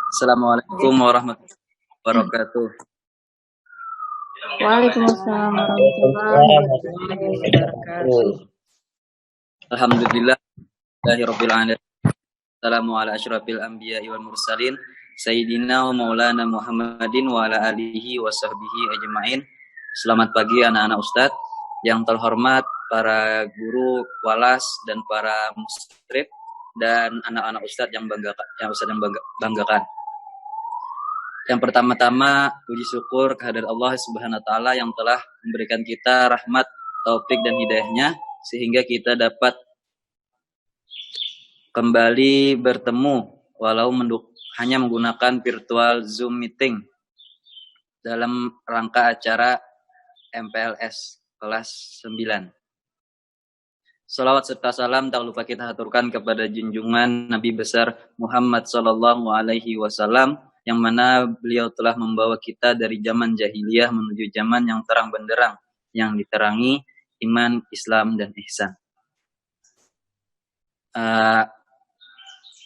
Assalamualaikum warahmatullahi wabarakatuh. Waalaikumsalam warahmatullahi wabarakatuh. Alhamdulillah, Rabbil alamin. Assalamu ala asyrafil anbiya'i wal mursalin, Sayyidina wa maulana Muhammadin wa ala alihi wa sahbihi ajma'in. Selamat pagi anak-anak Ustadz yang terhormat, para guru, walas, dan para musyrif, dan anak-anak Ustadz yang banggakan. Yang pertama-tama, puji syukur kehadirat Allah Subhanahu wa taala yang telah memberikan kita rahmat, taufik dan hidayahnya sehingga kita dapat kembali bertemu walau hanya menggunakan virtual Zoom meeting dalam rangka acara MPLS kelas 9. Salawat serta salam tak lupa kita haturkan kepada junjungan Nabi besar Muhammad sallallahu alaihi wasallam yang mana beliau telah membawa kita dari zaman jahiliyah menuju zaman yang terang benderang yang diterangi iman, Islam dan ihsan.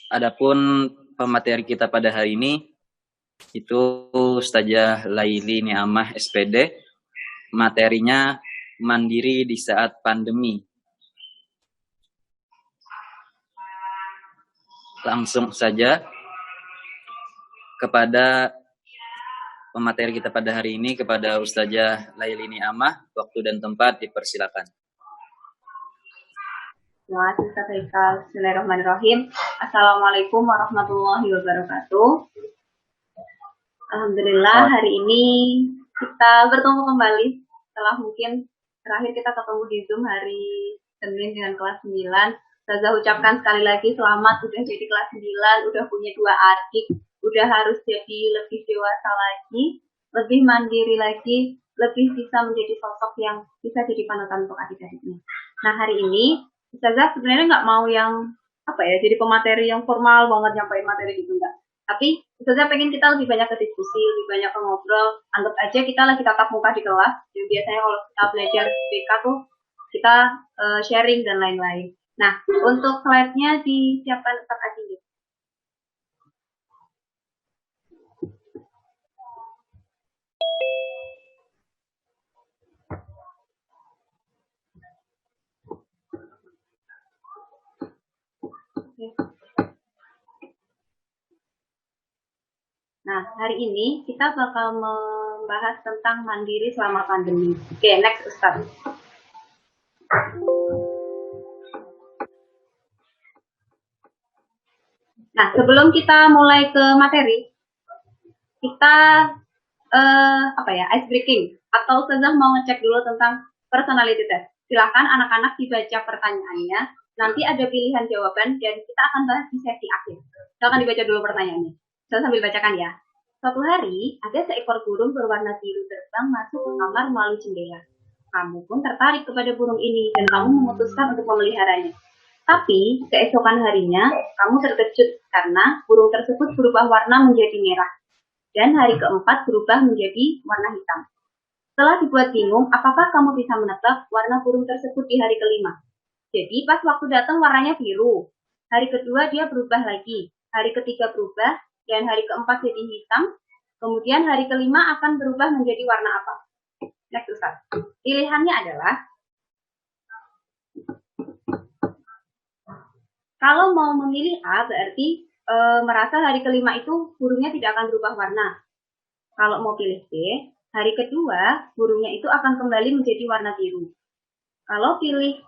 Adapun pemateri kita pada hari ini itu Ustazah Laili Niamah SPD. Materinya mandiri di saat pandemi. Langsung saja kepada pemateri kita pada hari ini, kepada Ustazah Laili Niamah. Waktu dan tempat dipersilakan. Terima kasih Ustaz Haikal. Bismillahirrahmanirrahim. Assalamualaikum warahmatullahi wabarakatuh. Alhamdulillah hari ini kita bertemu kembali setelah mungkin terakhir kita ketemu di Zoom hari Senin dengan kelas 9. Ustazah ucapkan sekali lagi selamat udah jadi kelas 9, udah punya 2 adik, udah harus jadi lebih dewasa lagi, lebih mandiri lagi, lebih bisa menjadi sosok yang bisa jadi panutan untuk adik-adiknya. Nah hari ini Ustazah sebenarnya nggak mau yang jadi pemateri yang formal banget, nyampein materi gitu enggak. Tapi Ustazah pengen kita lebih banyak ke diskusi, lebih banyak ke ngobrol. Anggap aja kita lagi tatap muka di kelas. Yang biasanya kalau kita belajar BK tuh kita sharing dan lain-lain. Nah, untuk slide-nya disiapkan Ustaz Adi. Nah, hari ini kita bakal membahas tentang mandiri selama pandemi. Oke, next Ustaz. Nah, sebelum kita mulai ke materi, kita ice breaking atau Ustazah mau ngecek dulu tentang personality test. Silakan anak-anak dibaca pertanyaannya. Nanti ada pilihan jawaban dan kita akan bahas di sesi akhir. Silakan dibaca dulu pertanyaannya. Saya sambil bacakan ya. Suatu hari, ada seekor burung berwarna biru terbang masuk ke kamar melalui jendela. Kamu pun tertarik kepada burung ini dan kamu memutuskan untuk memeliharanya. Tapi, keesokan harinya, kamu terkejut karena burung tersebut berubah warna menjadi merah. Dan hari keempat berubah menjadi warna hitam. Setelah dibuat bingung, apakah kamu bisa menebak warna burung tersebut di hari kelima? Jadi, pas waktu datang warnanya biru. Hari kedua dia berubah lagi. Hari ketiga berubah. Dan hari keempat jadi hitam, kemudian hari kelima akan berubah menjadi warna apa? Next Ustaz. Pilihannya adalah, kalau mau memilih A berarti merasa hari kelima itu burungnya tidak akan berubah warna. Kalau mau pilih B, hari kedua burungnya itu akan kembali menjadi warna biru. Kalau pilih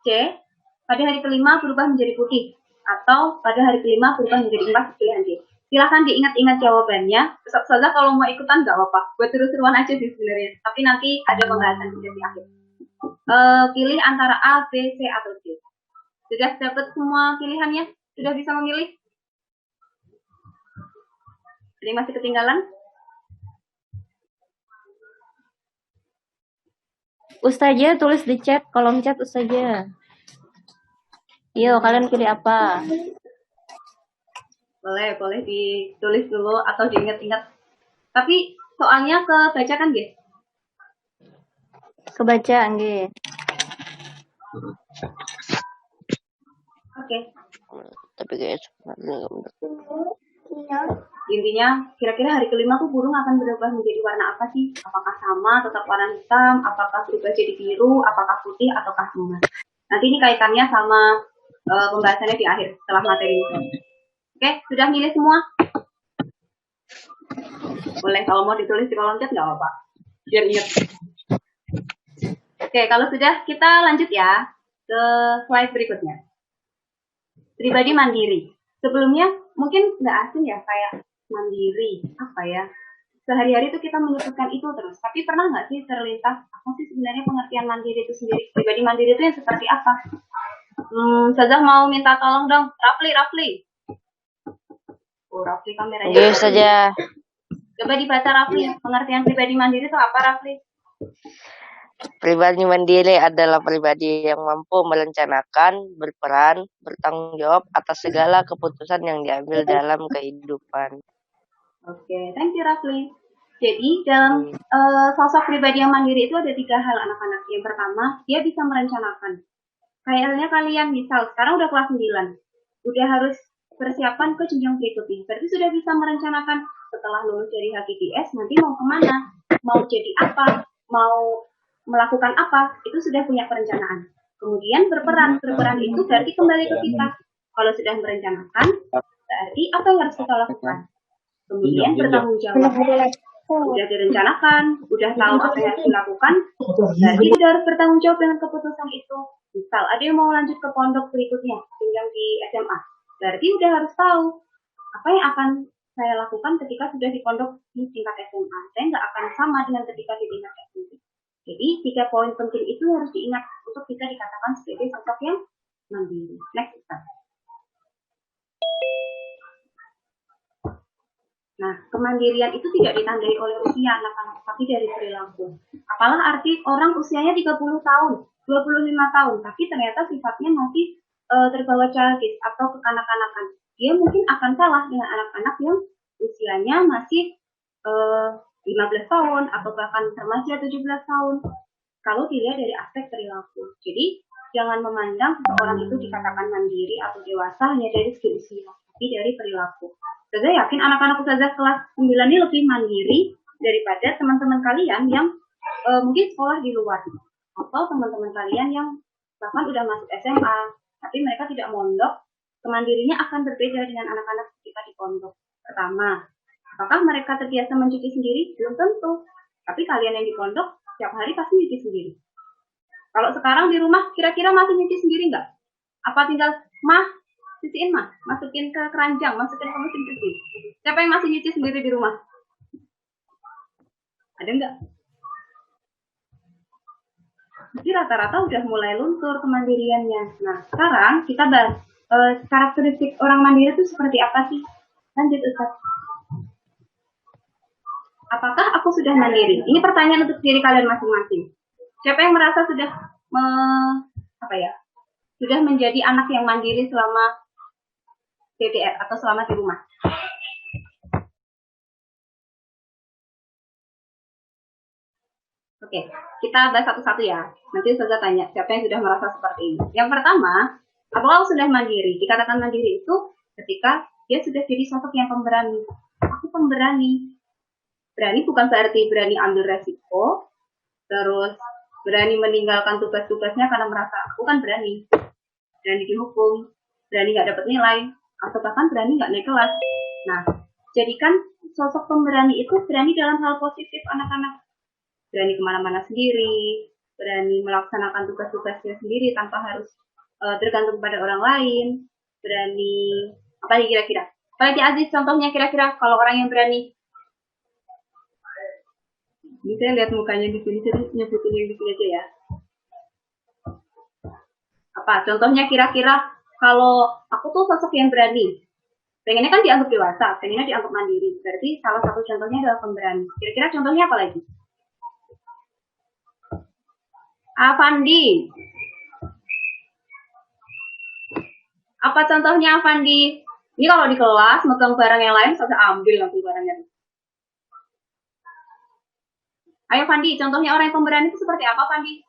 C, pada hari kelima berubah menjadi putih. Atau pada hari kelima berubah menjadi emas, pilihan D. Silahkan diingat-ingat jawabannya. Ustazah kalau mau ikutan nggak apa-apa. Buat seru-seruan aja sih sebenarnya. Tapi nanti ada pembahasan di sesi akhir. Pilih antara A, B, C, atau D. Sudah dapat semua pilihannya? Sudah bisa memilih? Jadi masih ketinggalan? Ustazah tulis di chat, kolom chat Ustazah. Yo, kalian pilih apa? Boleh ditulis dulu atau diingat-ingat. Tapi soalnya kebaca kan, guys? Kebaca, nggih. Oke. Tapi guys, Intinya, kira-kira hari kelima tuh burung akan berubah menjadi warna apa sih? Apakah sama, tetap warna hitam, apakah berubah jadi biru, apakah putih, ataukah emas? Nanti ini kaitannya sama pembahasannya di akhir, setelah materi ini. Oke, sudah milih semua? Boleh, kalau mau ditulis di kolom chat nggak apa-apa. Biar ingat. Oke, kalau sudah, kita lanjut ya ke slide berikutnya. Pribadi mandiri. Sebelumnya, mungkin nggak asing ya, kayak mandiri, apa ya? Sehari-hari tuh kita menyebutkan itu terus. Tapi pernah nggak sih terlintas, apa sih sebenarnya pengertian mandiri itu sendiri? Pribadi mandiri itu yang seperti apa? Ustazah mau minta tolong dong. Rafli. Oh, Rafli kameranya. Iya saja. Coba dibaca Rafli, pengertian pribadi mandiri itu apa Rafli? Pribadi mandiri adalah pribadi yang mampu merencanakan, berperan, bertanggung jawab atas segala keputusan yang diambil dalam kehidupan. Oke, thank you Rafli. Jadi dalam sosok pribadi yang mandiri itu ada 3 hal anak-anak. Yang pertama, dia bisa merencanakan. Kayaknya kalian misal sekarang udah kelas 9, udah harus persiapan ke jenjang berikutnya. Berarti sudah bisa merencanakan setelah lulus dari HKTS nanti mau kemana, mau jadi apa, mau melakukan apa, itu sudah punya perencanaan. Kemudian berperan itu berarti kembali ke kita. Kalau sudah merencanakan, berarti apa yang harus kita lakukan? Kemudian bertanggung jawab. Udah direncanakan, udah tahu apa yang harus dilakukan, berarti udah harus bertanggung jawab dengan keputusan itu. Misal ada yang mau lanjut ke pondok berikutnya, jenjang di SMA, berarti udah harus tahu apa yang akan saya lakukan ketika sudah di pondok di tingkat SMA. Saya nggak akan sama dengan ketika di tingkat SMP. Jadi 3 poin penting itu harus diingat untuk bisa dikatakan sebagai sosok yang mandiri. Next step. Nah, kemandirian itu tidak ditandai oleh usia anak-anak, tapi dari perilaku. Apalah arti orang usianya 30 tahun, 25 tahun, tapi ternyata sifatnya masih terbawa childish atau kekanak-kanakan. Dia mungkin akan kalah dengan anak-anak yang usianya masih 15 tahun atau bahkan remaja 17 tahun. Kalau dilihat dari aspek perilaku. Jadi, jangan memandang seseorang itu dikatakan mandiri atau dewasa hanya dari segi usia, tapi dari perilaku. Saya yakin anak-anak Ustazah kelas 9 ini lebih mandiri daripada teman-teman kalian yang mungkin sekolah di luar. Atau teman-teman kalian yang bahkan udah masuk SMA, tapi mereka tidak mondok. Kemandirinya akan berbeda dengan anak-anak ketika di pondok. Pertama, apakah mereka terbiasa mencuci sendiri? Belum tentu. Tapi kalian yang di pondok, setiap hari pasti nyuci sendiri. Kalau sekarang di rumah, kira-kira masih nyuci sendiri nggak? Apa tinggal, cuciin mah, masukin ke keranjang, masukin ke mesin cuci. Siapa yang masih nyuci sendiri di rumah? Ada nggak? Jadi rata-rata udah mulai luntur kemandiriannya. Nah, sekarang kita bahas karakteristik orang mandiri itu seperti apa sih? Lanjut Ustaz. Apakah aku sudah mandiri? Ini pertanyaan untuk diri kalian masing-masing. Siapa yang merasa sudah sudah menjadi anak yang mandiri selama DDR atau selama di rumah? Oke, kita bahas satu-satu ya. Nanti Ustazah tanya siapa yang sudah merasa seperti ini. Yang pertama, apakah sudah mandiri? Dikatakan mandiri itu ketika dia sudah jadi sosok yang pemberani. Aku pemberani. Berani bukan berarti berani ambil resiko, terus berani meninggalkan tugas-tugasnya karena merasa aku kan berani. Berani dihukum, berani nggak dapat nilai, atau bahkan berani nggak naik kelas. Nah, jadikan sosok pemberani itu berani dalam hal positif anak-anak. Berani kemana-mana sendiri, berani melaksanakan tugas-tugasnya sendiri tanpa harus tergantung pada orang lain, berani apa lagi kira-kira? Apalagi Aziz contohnya kira-kira kalau orang yang berani. Ini saya lihat mukanya di sini, jadi nyebutin yang di sini aja ya. Apa contohnya kira-kira kalau aku tuh sosok yang berani, pengennya kan dianggap dewasa, pengennya dianggap mandiri. Berarti salah satu contohnya adalah pemberani. Kira-kira contohnya apa lagi? Avandi. Apa contohnya Avandi? Ini kalau di kelas megang barang yang lain, saya ambil langsung barangnya. Ayo Fandi, contohnya orang yang pemberani itu seperti apa Fandi?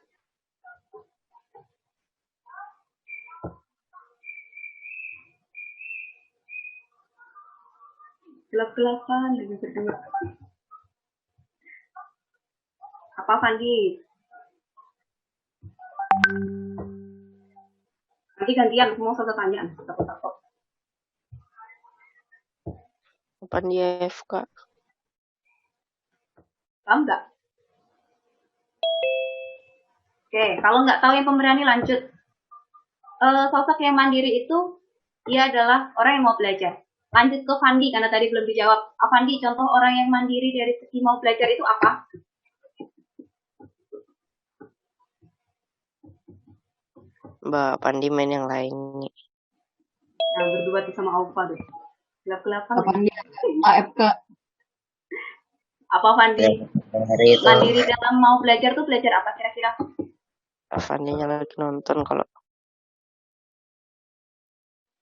Gelap-gelapan gitu berdua. Apa Fandi? Nanti gantian, semua satu tanya. Satu-satu. Kapan dia FK? Paham nggak? Oke, kalau nggak tahu yang pemberani lanjut. Sosok yang mandiri itu dia adalah orang yang mau belajar. Lanjut ke Fandi karena tadi belum dijawab. Fandi, contoh orang yang mandiri dari segi mau belajar itu apa? Mbak Pandi main yang lain nih. Nah, berdua tuh sama Alfa tuh. Gelap-gelapan. Fandi AFK. Apa Fandi? Hari itu Mandiri dalam mau belajar tuh belajar apa kira-kira? Pandinya lagi nonton kalau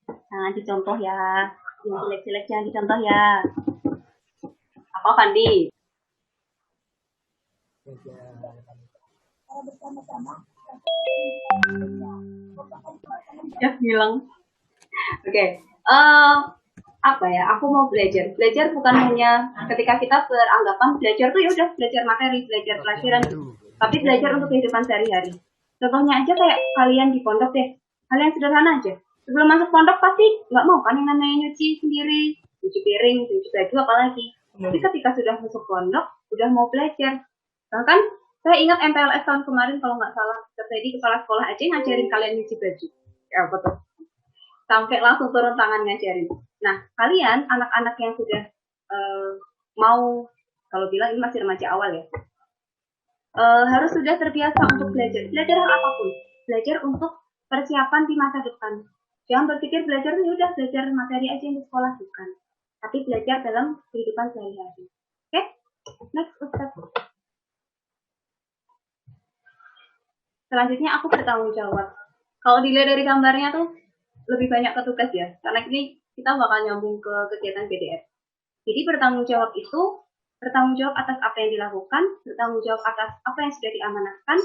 Jangan dicontoh ya. Yang jelek-jelek jangan dicontoh ya. Apa Fandi? Ya hilang. Oke. Apa ya? Aku mau belajar. Belajar bukan hanya ketika kita beranggapan belajar tuh ya udah belajar materi, belajar pelajaran, tapi belajar untuk kehidupan sehari-hari. Contohnya aja kayak kalian di pondok deh. Kalian sederhana aja. Sebelum masuk pondok pasti nggak mau kan yang namanya nyuci sendiri, cuci piring, cuci baju apalagi. Tapi ketika sudah masuk pondok, udah mau belajar. Bahkan saya ingat MPLS tahun kemarin kalau nggak salah, terjadi kepala sekolah aja ngajarin kalian nyuci baju. Ya betul. Sampai langsung turun tangan ngajarin. Nah, kalian anak-anak yang sudah mau, kalau bilang ini masih remaja awal ya, harus sudah terbiasa untuk belajar. Belajar hal apapun. Belajar untuk persiapan di masa depan. Jangan berpikir belajar itu udah belajar materi aja yang di sekolah, bukan. Tapi belajar dalam kehidupan sehari-hari. Oke? Next, Ustaz. Selanjutnya aku bertanggung jawab. Kalau dilihat dari gambarnya tuh lebih banyak ke tugas ya. Karena ini kita bakal nyambung ke kegiatan BDR. Jadi bertanggung jawab itu bertanggung jawab atas apa yang dilakukan, bertanggung jawab atas apa yang sudah diamanahkan,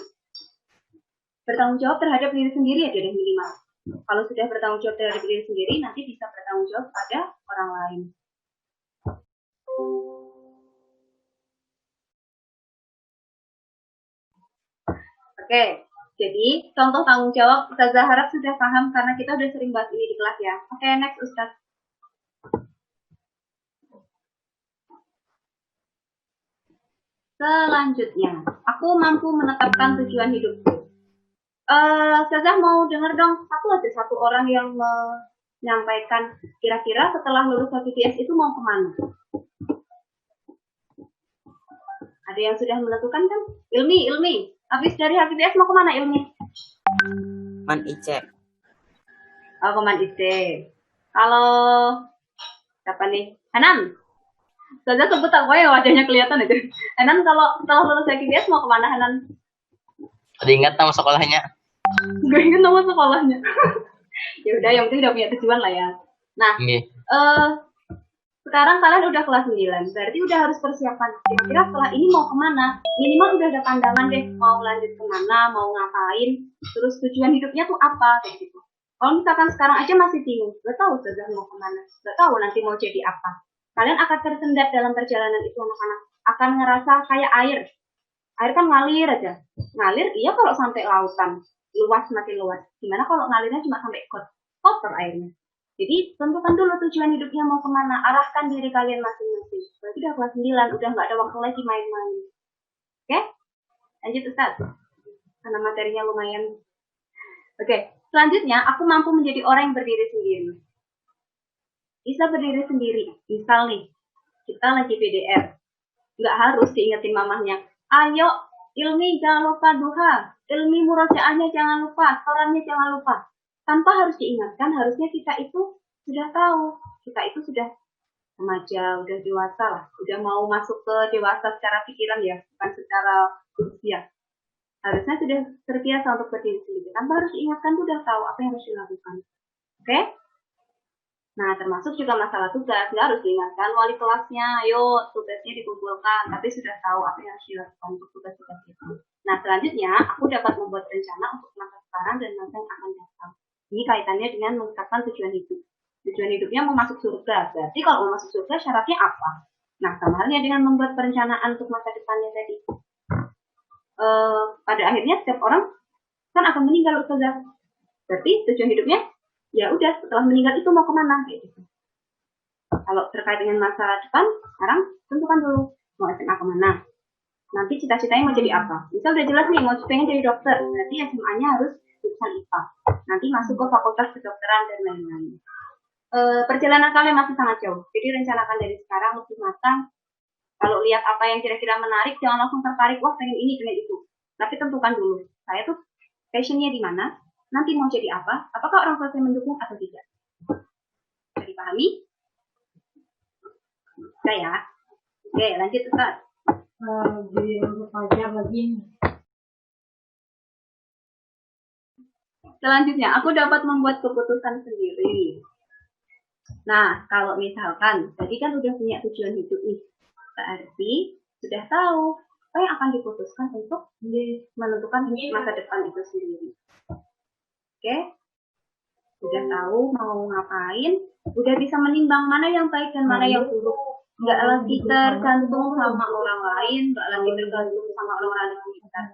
bertanggung jawab terhadap diri sendiri aja deh minimal. Kalau sudah bertanggung jawab terhadap diri sendiri, nanti bisa bertanggung jawab pada orang lain. Oke, jadi contoh tanggung jawab Ustazah harap sudah paham karena kita udah sering bahas ini di kelas ya. Oke, next Ustaz. Selanjutnya, aku mampu menetapkan tujuan hidupku. Ustazah mau dengar dong satu orang yang menyampaikan kira-kira setelah lulus HPBS itu mau kemana? Ada yang sudah menentukan kan? Ilmi. Habis dari HPBS mau kemana Ilmi? Man IC. Oh, Koman IC. Kalau siapa nih? Hanan. Ustazah sebut aku ya wajahnya kelihatan itu. Hanan kalau setelah lulus HPBS mau kemana Hanan? Udah ingat nama sekolahnya? Gue ingat nama sekolahnya. Ya udah, yang penting udah punya tujuan lah ya. Nah, sekarang kalian udah kelas 9, berarti udah harus persiapan. Kira-kira setelah ini mau kemana? Minimal udah ada pandangan deh, mau lanjut kemana, mau ngapain, terus tujuan hidupnya tuh apa, kayak gitu. Kalau misalkan sekarang aja masih bingung, gak tahu Ustazah mau kemana, gak tahu nanti mau jadi apa. Kalian akan tersendat dalam perjalanan itu anak-anak. Akan ngerasa kayak air. Air kan ngalir aja. Ngalir, iya kalau sampai lautan. Luas, makin luas. Gimana kalau ngalirnya cuma sampai kotor airnya? Jadi tentukan dulu tujuan hidupnya mau kemana, arahkan diri kalian masing-masing. Berarti udah kelas 9, udah nggak ada waktu lagi main-main. Oke? Lanjut Ustaz. Karena materinya lumayan. Oke, selanjutnya aku mampu menjadi orang yang berdiri sendiri. Bisa berdiri sendiri. Misal nih, kita lagi BDR. Nggak harus diingetin mamahnya. Ayo, Ilmi jangan lupa duha. Ilmi murojaahnya jangan lupa, setorannya jangan lupa. Tanpa harus diingatkan, harusnya kita itu sudah tahu. Kita itu sudah remaja, udah dewasa lah. Udah mau masuk ke dewasa secara pikiran ya, bukan secara usia. Harusnya sudah terbiasa untuk berdiri sendiri. Tanpa harus diingatkan, sudah tahu apa yang harus dilakukan. Oke? Nah, termasuk juga masalah tugas. Nggak harus diingatkan wali kelasnya, ayo tugasnya dikumpulkan. Tapi sudah tahu apa yang harus dilakukan untuk tugas-tugas itu. Nah, selanjutnya aku dapat membuat rencana untuk masa sekarang dan masa yang akan datang. Ini kaitannya dengan menetapkan tujuan hidup. Tujuan hidupnya mau masuk surga. Berarti kalau mau masuk surga syaratnya apa? Nah, sama halnya dengan membuat perencanaan untuk masa depannya tadi. Pada akhirnya setiap orang kan akan meninggal, Ustazah. Berarti tujuan hidupnya ya udah setelah meninggal itu mau kemana kayak gitu. Kalau terkait dengan masa depan, sekarang tentukan dulu mau SMA kemana. Nanti cita-citanya mau jadi apa. Misal udah jelas nih mau pengen jadi dokter, berarti SMA-nya harus jurusan IPA. Nanti masuk ke fakultas kedokteran dan lain-lain. Perjalanan kalian masih sangat jauh. Jadi rencanakan dari sekarang lebih matang. Kalau lihat apa yang kira-kira menarik, jangan langsung tertarik, wah pengen ini, pengen itu. Tapi tentukan dulu, saya tuh passionnya di mana, nanti mau jadi apa, apakah orang tua saya mendukung atau tidak. Bisa dipahami? Oke ya. Oke, lanjut Ustaz. Selanjutnya, aku dapat membuat keputusan sendiri. Nah, kalau misalkan, tadi kan udah punya tujuan hidup nih. Berarti sudah tahu apa yang akan diputuskan untuk menentukan masa depan itu sendiri. Oke? Sudah tahu mau ngapain, udah bisa menimbang mana yang baik dan mana yang buruk. Nggak lagi tergantung sama orang lain, nggak lagi tergantung sama orang-orang di sekitar.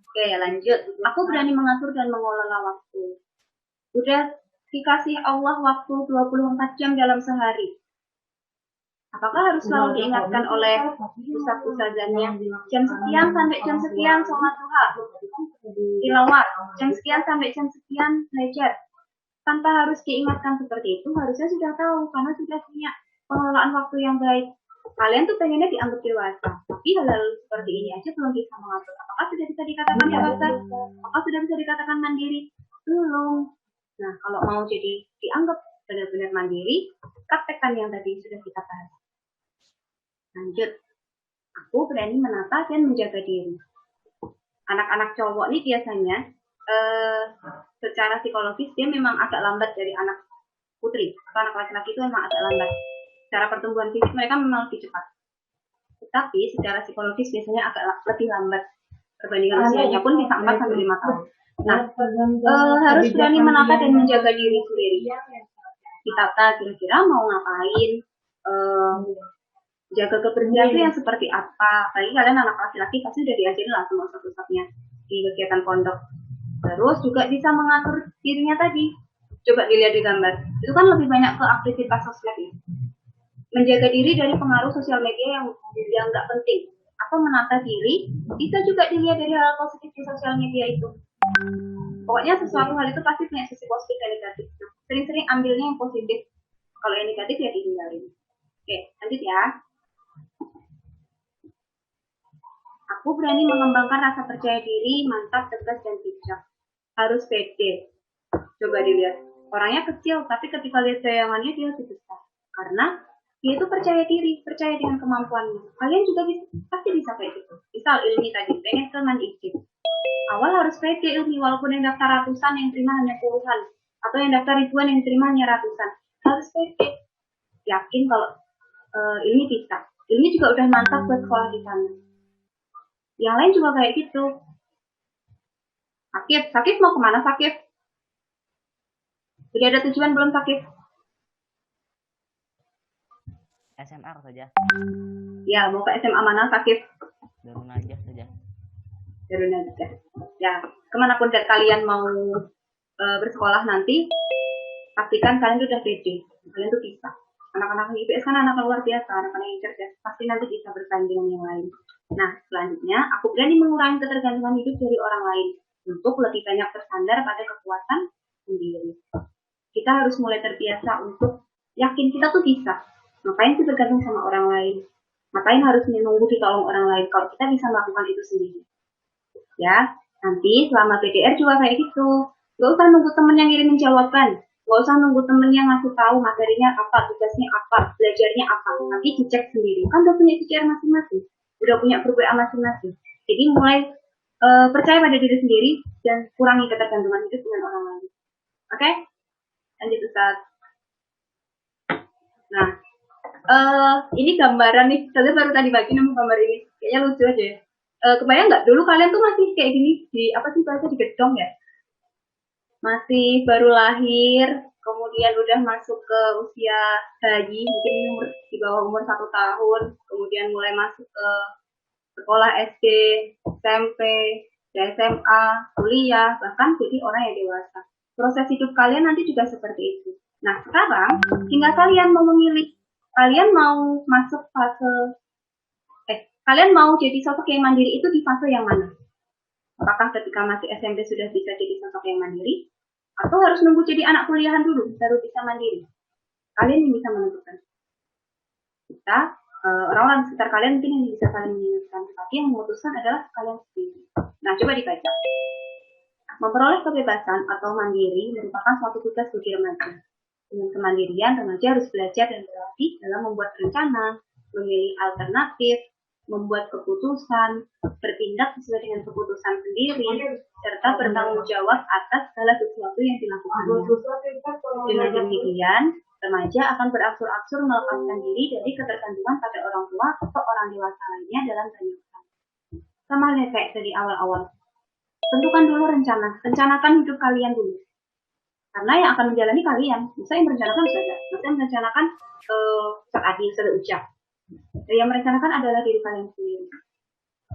Oke, lanjut. Aku berani mengatur dan mengelola waktu. Udah dikasih Allah waktu 24 jam dalam sehari. Apakah harus selalu diingatkan oleh ustaz-ustazannya? Jam sekian sampai jam sekian sholat duha, tilawah, jam sekian sampai jam sekian belajar. Tanpa harus diingatkan seperti itu, harusnya sudah tahu karena sudah punya pengelolaan waktu yang baik. Kalian tuh pengennya dianggap dewasa, tapi hal-hal seperti ini aja belum bisa mengatur. Apakah sudah bisa dikatakan dewasa? Apakah sudah bisa dikatakan mandiri? Belum. Nah, kalau mau jadi dianggap benar-benar mandiri, praktekkan yang tadi sudah kita bahas. Lanjut. Aku berani menata dan menjaga diri. Anak-anak cowok nih biasanya secara psikologis dia memang agak lambat dari anak putri. Atau anak laki-laki itu memang agak lambat. Secara pertumbuhan fisik mereka memang lebih cepat. Tetapi secara psikologis biasanya agak lebih lambat. Perbandingan usianya pun bisa 4-5 tahun. Nah, harus berani menata dan menjaga diri sendiri. Ditata kira-kira mau ngapain, jaga kebersihan itu yang seperti apa. Apalagi kalian anak laki-laki pasti udah diajarin lah sama satu-satunya di kegiatan pondok. Terus juga bisa mengatur dirinya tadi. Coba dilihat di gambar. Itu kan lebih banyak ke aktivitas sosial ya. Menjaga diri dari pengaruh sosial media yang nggak penting. Atau menata diri, bisa juga dilihat dari hal positif di sosial media itu. Pokoknya sesuatu hal itu pasti punya sisi positif dan negatif. Nah, sering-sering ambilnya yang positif. Kalau yang negatif ya ditinggalin. Oke, lanjut ya. Aku berani mengembangkan rasa percaya diri, mantap, tegas, dan bijak. Harus pede. Coba dilihat. Orangnya kecil, tapi ketika lihat tayangannya dia lebih besar. Karena dia itu percaya diri, percaya dengan kemampuannya. Kalian juga pasti bisa kayak gitu. Misal Ilmi tadi, pengen ke Mandiri. Awal harus pede Ilmi, walaupun yang daftar ratusan, yang terima hanya puluhan. Atau yang daftar ribuan, yang terima hanya ratusan. Harus pede. Yakin kalau Ilmi bisa. Ilmi juga udah mantap buat sekolah di sana. Yang lain juga kayak gitu. Sakif mau kemana Sakif? Udah ada tujuan belum Sakif? SMA saja. Ya, mau ke SMA mana Sakif? Darun Najah saja. Darun Najah. Ya, kemanapun kalian mau bersekolah nanti, pastikan kalian udah pede. Kalian tuh bisa. Anak-anak IPS kan anak luar biasa, anak-anak yang cerdas. Pasti nanti bisa bersaing dengan yang lain. Nah, selanjutnya, aku berani mengurangi ketergantungan hidup dari orang lain untuk lebih banyak bersandar pada kekuatan sendiri. Kita harus mulai terbiasa untuk yakin kita tuh bisa. Ngapain sih bergantung sama orang lain? Ngapain harus menunggu ditolong orang lain kalau kita bisa melakukan itu sendiri? Ya, nanti selama PDR juga kayak gitu. Gak usah nunggu temen yang ngirimin jawaban. Gak usah nunggu temen yang ngasih tahu materinya apa, tugasnya apa, belajarnya apa. Nanti dicek sendiri. Kan udah punya PCR masing-masing. Udah punya grup WA masing-masing. Jadi mulai percaya pada diri sendiri dan kurangi ketergantungan hidup dengan orang lain. Oke? Lanjut Ustaz. Nah, ini gambaran nih. Saya baru tadi bagi nemu gambar ini. Kayaknya lucu aja ya. kebayang nggak dulu kalian tuh masih kayak gini di apa sih bahasa di gedong ya? Masih baru lahir, kemudian udah masuk ke usia bayi, mungkin di bawah umur 1 tahun, kemudian mulai masuk ke sekolah SD, SMP, SMA, kuliah, bahkan jadi orang yang dewasa. Proses hidup kalian nanti juga seperti itu. Nah, sekarang tinggal kalian mau memilih, kalian mau masuk fase, kalian mau jadi sosok yang mandiri itu di fase yang mana? Apakah ketika masih SMP sudah bisa jadi sosok yang mandiri? Atau harus nunggu jadi anak kuliahan dulu, baru bisa mandiri? Kalian yang bisa menentukan. Kita, orang-orang sekitar kalian mungkin yang bisa kalian mengingatkan, tapi yang memutuskan adalah kalian sendiri. Nah, coba dibaca. Memperoleh kebebasan atau mandiri merupakan suatu tugas bagi remaja. Dengan kemandirian, remaja harus belajar dan berlatih dalam membuat rencana, memilih alternatif, membuat keputusan, bertindak sesuai dengan keputusan sendiri, serta bertanggung jawab atas segala sesuatu yang dilakukannya. Dengan demikian, remaja akan berangsur-angsur melepaskan diri dari ketergantungan pada orang tua atau orang dewasa lainnya dalam banyak hal. Sama halnya kayak tadi awal-awal. Tentukan dulu rencanakan hidup kalian dulu. Karena yang akan menjalani kalian, bisa yang merencanakan saja, bisa yang merencanakan Ustaz Adi, Ustaz Ucap. Yang merencanakan adalah diri kalian sendiri.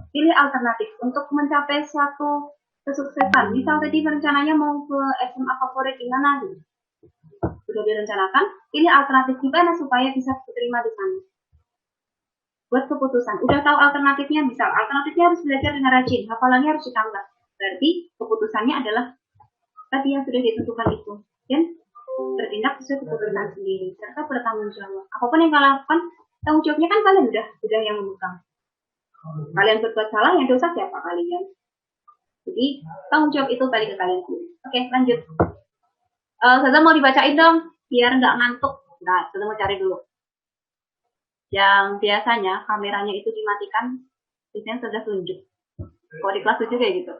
Pilih alternatif untuk mencapai suatu kesuksesan. Misal tadi rencananya mau ke SMA favorit di mana gitu. Sudah direncanakan, pilih alternatif gimana supaya bisa diterima di sana. Buat keputusan. Udah tahu alternatifnya, misal alternatifnya harus belajar dengan rajin, hafalannya harus ditambah. Berarti keputusannya adalah tadi yang sudah ditentukan itu. Dan bertindak sesuai keputusan sendiri, serta bertanggung jawab. Apapun yang kalian lakukan, tanggung jawabnya kan kalian udah yang memegang. Kalian berbuat salah, yang dosa siapa kalian? Jadi tanggung jawab itu balik ke kalian sendiri. Oke, lanjut. Saya mau dibacain dong, biar nggak ngantuk. Nah, saya mau cari dulu. Yang biasanya kameranya itu dimatikan, biasanya sudah tunjuk. Kalau di kelas 7 kayak gitu.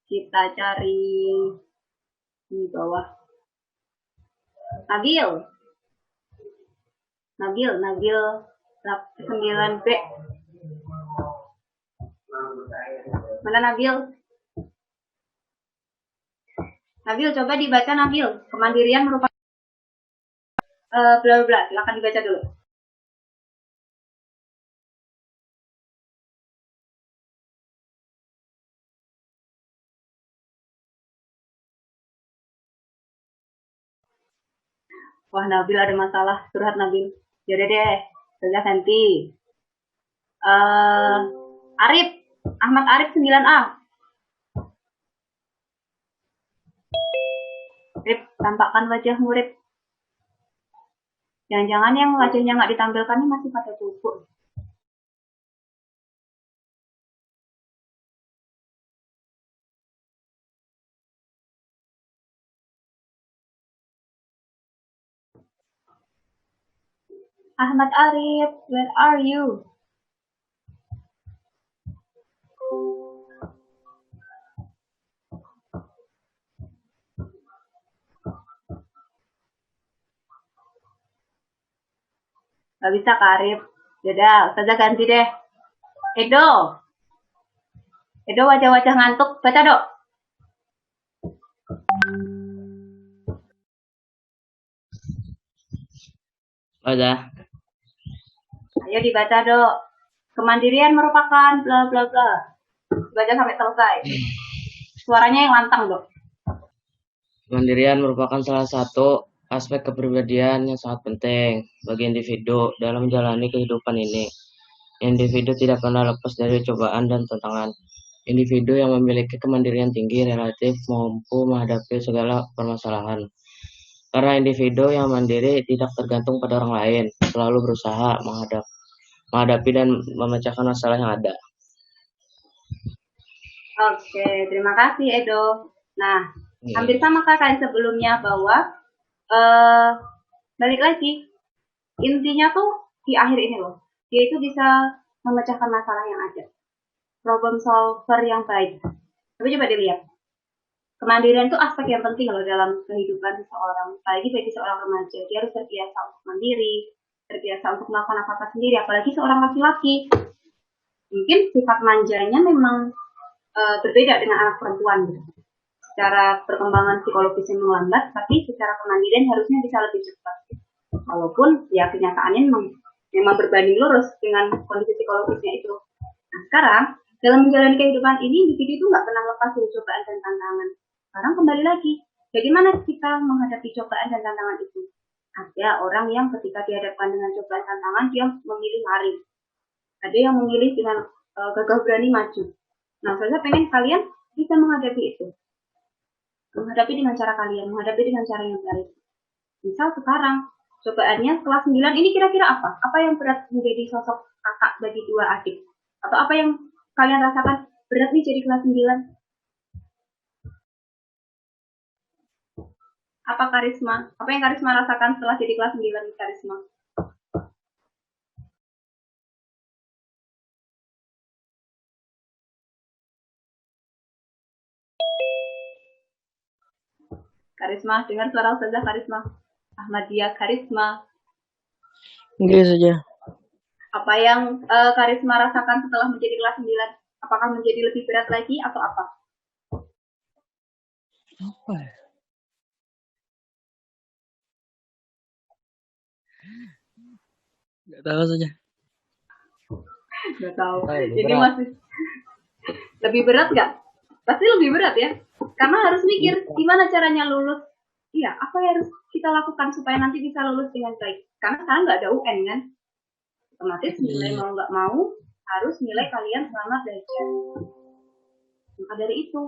Kita cari di bawah. Nabil 9B. Mana Nabil? Nabil, coba dibaca Nabil. Kemandirian merupakan bla bla. Silakan dibaca dulu. Wah, Nabil ada masalah. Curhat Nabil. Yaudah deh, saya ganti. Arif, Ahmad Arif 9A. Rip, tampakkan wajah murid. Jangan-jangan yang wajahnya nggak ditampilkan ini masih pada bubuk. Ahmad Arif, where are you? Gak bisa Kak Arif. Yaudah, Ustazah ganti deh. Edo, wajah-wajah ngantuk. Baca dok. Udah. Ayo dibaca dok. Kemandirian merupakan bla bla bla. Baca sampai selesai. Suaranya yang lantang dok. Kemandirian merupakan salah satu aspek kepribadian yang sangat penting bagi individu dalam menjalani kehidupan ini. Individu tidak pernah lepas dari cobaan dan tantangan. Individu yang memiliki kemandirian tinggi relatif mampu menghadapi segala permasalahan. Karena individu yang mandiri tidak tergantung pada orang lain, selalu berusaha menghadapi dan memecahkan masalah yang ada. Oke, terima kasih Edo. Nah, hampir sama kayak sebelumnya bahwa balik lagi, intinya tuh di akhir ini loh, dia itu bisa memecahkan masalah yang ada, problem solver yang baik. Tapi coba dilihat, kemandirian itu aspek yang penting loh dalam kehidupan seseorang, apalagi bagi seorang remaja. Dia harus terbiasa untuk mandiri, terbiasa untuk melakukan apa-apa sendiri, apalagi seorang laki-laki. Mungkin sifat manjanya memang berbeda dengan anak perempuan gitu. Secara perkembangan psikologisnya melambat, tapi secara kemandirian harusnya bisa lebih cepat. Walaupun ya kenyataannya memang berbanding lurus dengan kondisi psikologisnya itu. Nah sekarang dalam menjalani kehidupan ini individu itu nggak pernah lepas dari cobaan dan tantangan. Sekarang kembali lagi, bagaimana kita menghadapi cobaan dan tantangan itu? Ada orang yang ketika dihadapkan dengan cobaan tantangan dia memilih lari. Ada yang memilih dengan gagah berani maju. Nah, saya pengen kalian bisa menghadapi itu. Menghadapi dengan cara kalian, menghadapi dengan cara yang baik. Misal sekarang, cobaannya kelas 9 ini kira-kira apa? Apa yang berat menjadi sosok kakak bagi dua adik? Atau apa yang kalian rasakan berat nih jadi kelas 9? Apa Karisma? Apa yang Karisma rasakan setelah jadi kelas 9 Karisma? Karisma, dengar suara Ustazah Karisma. Ahmadiyah Karisma. Gitu saja. Apa yang Karisma rasakan setelah menjadi kelas 9? Apakah menjadi lebih berat lagi atau apa? Apa ya? Nggak tahu saja. Nggak tahu. Ini masih lebih berat nggak? Pasti lebih berat ya. Karena harus mikir gimana caranya lulus. Iya, apa yang harus kita lakukan supaya nanti bisa lulus dengan baik? Karena sekarang nggak ada UN kan? Otomatis nilai mau nggak mau harus nilai kalian selama belajar. Maka dari itu,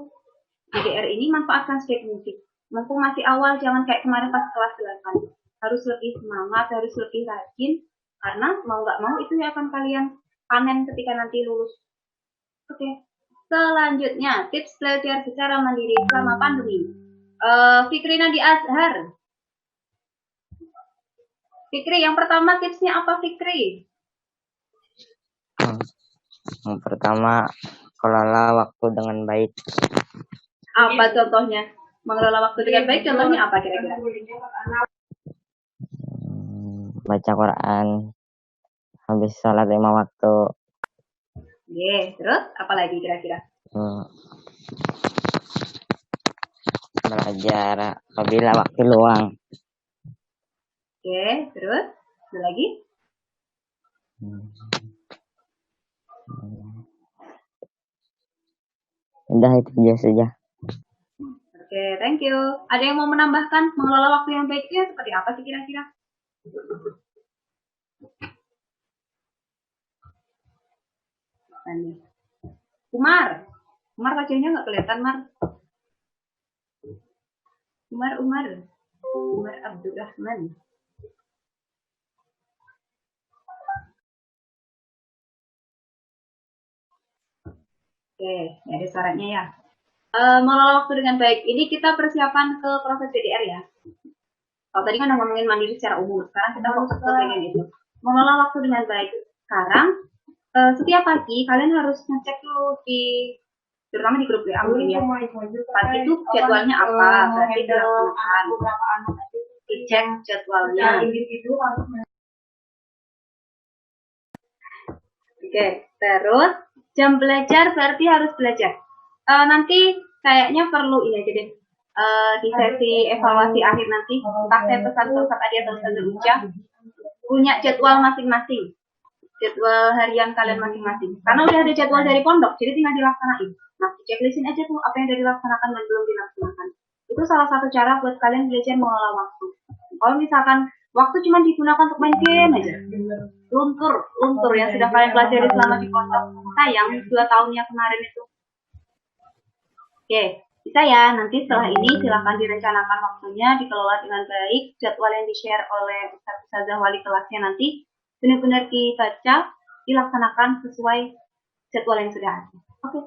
DDR ini manfaatkan sebaik mungkin. Mumpung masih awal, jangan kayak kemarin pas kelas 8. Harus lebih semangat, harus lebih rajin. Karena mau nggak mau itu yang akan kalian panen ketika nanti lulus. Oke. Selanjutnya, tips belajar secara mandiri selama pandemi. Fikri Nadi Azhar. Fikri, yang pertama tipsnya apa Fikri? Yang pertama, kelola waktu dengan baik. Apa contohnya? Mengelola waktu dengan baik contohnya apa kira-kira? Baca Quran. Habis sholat 5 waktu. Terus apa lagi kira-kira? Belajar apabila waktu luang. Terus ada lagi? Udah itu aja saja. Thank you. Ada yang mau menambahkan mengelola waktu yang baik itu seperti apa sih kira-kira? Umar wajahnya nggak kelihatan, Umar Abdurrahman. Ini ada suaranya ya. Mengelola waktu dengan baik. Ini kita persiapan ke proses DDR ya. Kalau tadi kan ngomongin mandiri secara umum, sekarang kita fokus ke bagian itu. Mengelola waktu dengan baik. Sekarang setiap pagi kalian harus ngecek dulu terutama di grup WA mungkin ya. Pagi itu jadwalnya apa, berarti dilaksanakan. Dicek jadwalnya. Terus jam belajar berarti harus belajar. Nanti kayaknya perlu ini aja deh. Di sesi evaluasi akhir nanti, pas saya pesan ke Ustaz Adi atau Ustaz Uca, punya jadwal masing-masing. Jadwal harian kalian masing-masing. Karena udah ada jadwal dari pondok, jadi tinggal dilaksanain. Nah, checklistin aja tuh apa yang udah dilaksanakan dan belum dilaksanakan. Itu salah satu cara buat kalian belajar mengelola waktu. Kalau misalkan waktu cuma digunakan untuk main game aja, luntur yang sudah kalian pelajari selama di pondok. Sayang, 2 tahunnya kemarin itu. Bisa ya, nanti setelah ini silakan direncanakan waktunya, dikelola dengan baik, jadwal yang di-share oleh Ustazah wali kelasnya nanti benar-benar dibaca, dilaksanakan sesuai jadwal yang sudah ada.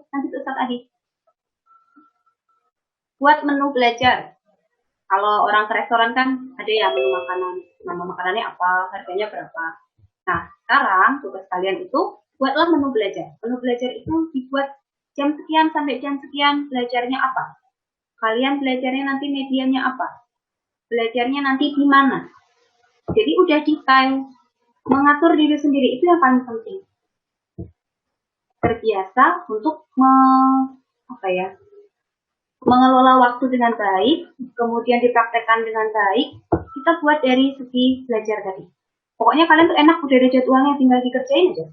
Nanti Ustaz Adi. Buat menu belajar. Kalau orang ke restoran kan ada ya menu makanan. Nama makanannya apa, harganya berapa. Nah, sekarang tugas kalian itu buatlah menu belajar. Menu belajar itu dibuat jam sekian sampai jam sekian, belajarnya apa? Kalian belajarnya nanti medianya apa? Belajarnya nanti di mana? Jadi udah detail. Mengatur diri sendiri itu yang paling penting. terbiasa untuk mengelola waktu dengan baik, kemudian dipraktekkan dengan baik, kita buat dari segi belajar tadi. Pokoknya kalian tuh enak, udah ada jadwalnya, tinggal dikerjain aja.